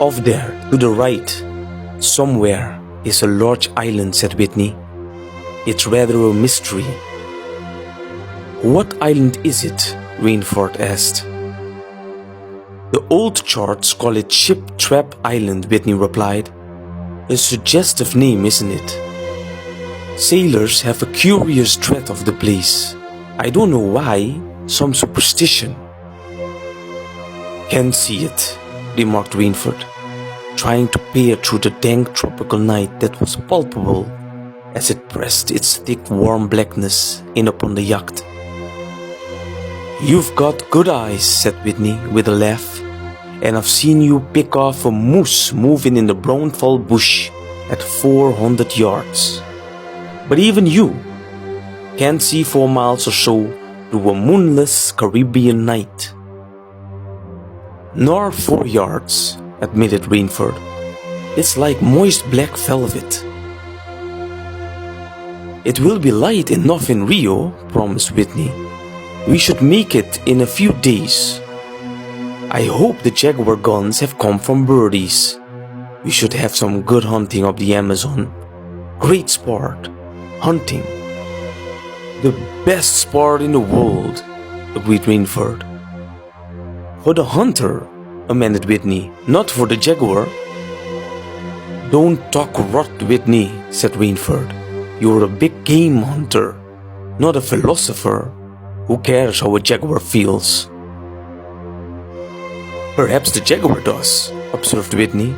Off there, to the right, somewhere, is a large island, said Whitney. It's rather a mystery. What island is it? Rainford asked. The old charts call it Ship Trap Island, Whitney replied. A suggestive name, isn't it? Sailors have a curious dread of the place. I don't know why, some superstition. Can't see it, remarked Rainford, trying to peer through the dank tropical night that was palpable as it pressed its thick warm blackness in upon the yacht. You've got good eyes, said Whitney with a laugh, and I've seen you pick off a moose moving in the brownfall bush at 400 yards. But even you can't see 4 miles or so through a moonless Caribbean night. Nor 4 yards, admitted Rainford. It's like moist black velvet. It will be light enough in Rio, promised Whitney. We should make it in a few days. I hope the Jaguar guns have come from birdies. We should have some good hunting up the Amazon. Great sport. Hunting. The best sport in the world, agreed Rainford. For the hunter, amended Whitney, not for the Jaguar. Don't talk rot, Whitney, said Rainford. You're a big game hunter, not a philosopher. Who cares how a Jaguar feels? Perhaps the Jaguar does, observed Whitney.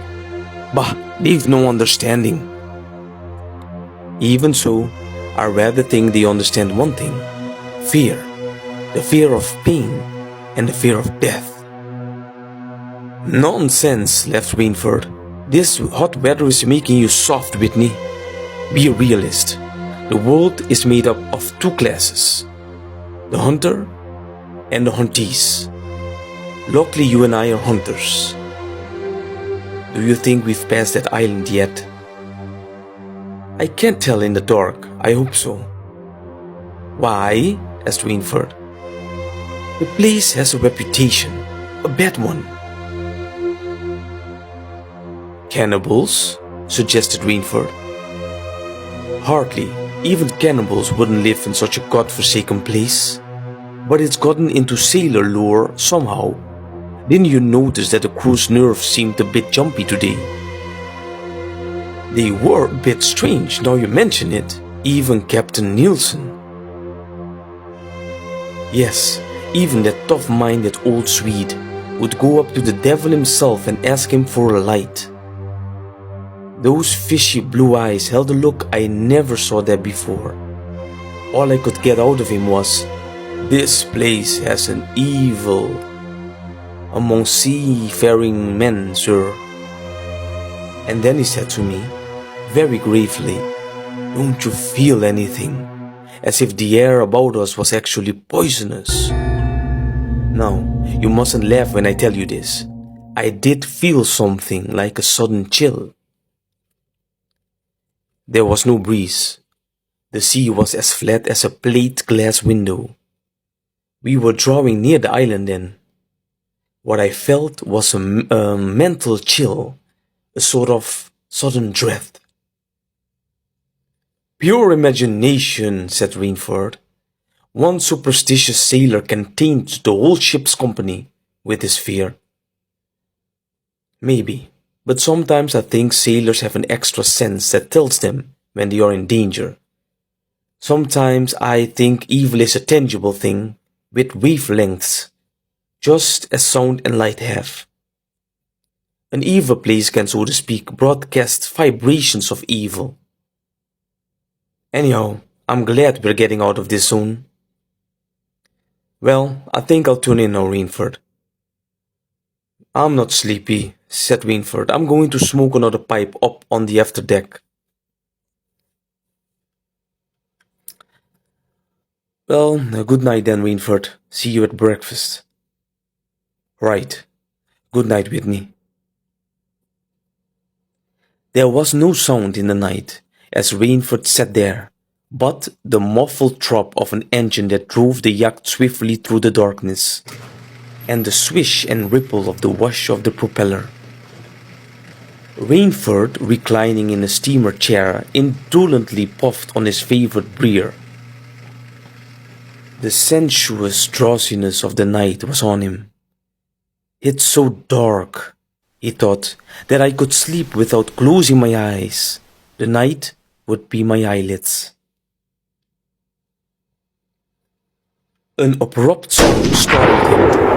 Bah, they've no understanding. Even so, I rather think they understand one thing. Fear. The fear of pain and the fear of death. Nonsense, laughed Rainford. This hot weather is making you soft, Whitney. Be a realist. The world is made up of 2 classes. The hunter and the huntees. Luckily you and I are hunters. Do you think we've passed that island yet? I can't tell in the dark. I hope so. Why? Asked Rainford. The place has a reputation. A bad one. Cannibals? Suggested Rainford. Hardly. Even cannibals wouldn't live in such a godforsaken place. But it's gotten into sailor lore somehow. Didn't you notice that the crew's nerves seemed a bit jumpy today? They were a bit strange, now you mention it. Even Captain Nielsen. Yes, even that tough-minded old Swede would go up to the devil himself and ask him for a light. Those fishy blue eyes held a look I never saw there before. All I could get out of him was, "This place has an evil among seafaring men, sir." And then he said to me, very gravely, "Don't you feel anything? As if the air about us was actually poisonous." Now, you mustn't laugh when I tell you this. I did feel something like a sudden chill. There was no breeze. The sea was as flat as a plate glass window. We were drawing near the island then. What I felt was a mental chill, a sort of sudden dread. "Pure imagination," said Rainford. "One superstitious sailor can taint the whole ship's company with his fear." Maybe, but sometimes I think sailors have an extra sense that tells them when they are in danger. Sometimes I think evil is a tangible thing with wavelengths, just as sound and light have. An evil place can, so to speak, broadcast vibrations of evil. Anyhow, I'm glad we're getting out of this zone. Well, I think I'll tune in now, Rainford. I'm not sleepy, said Rainford. I'm going to smoke another pipe up on the afterdeck. Well, good night then, Rainford. See you at breakfast. Right. Good night, Whitney. There was no sound in the night as Rainford sat there, but the muffled throb of an engine that drove the yacht swiftly through the darkness, and the swish and ripple of the wash of the propeller. Rainford, reclining in a steamer chair, indolently puffed on his favorite beer. The sensuous drowsiness of the night was on him. "It's so dark," he thought, "that I could sleep without closing my eyes. The night would be my eyelids." An abrupt sound startled him.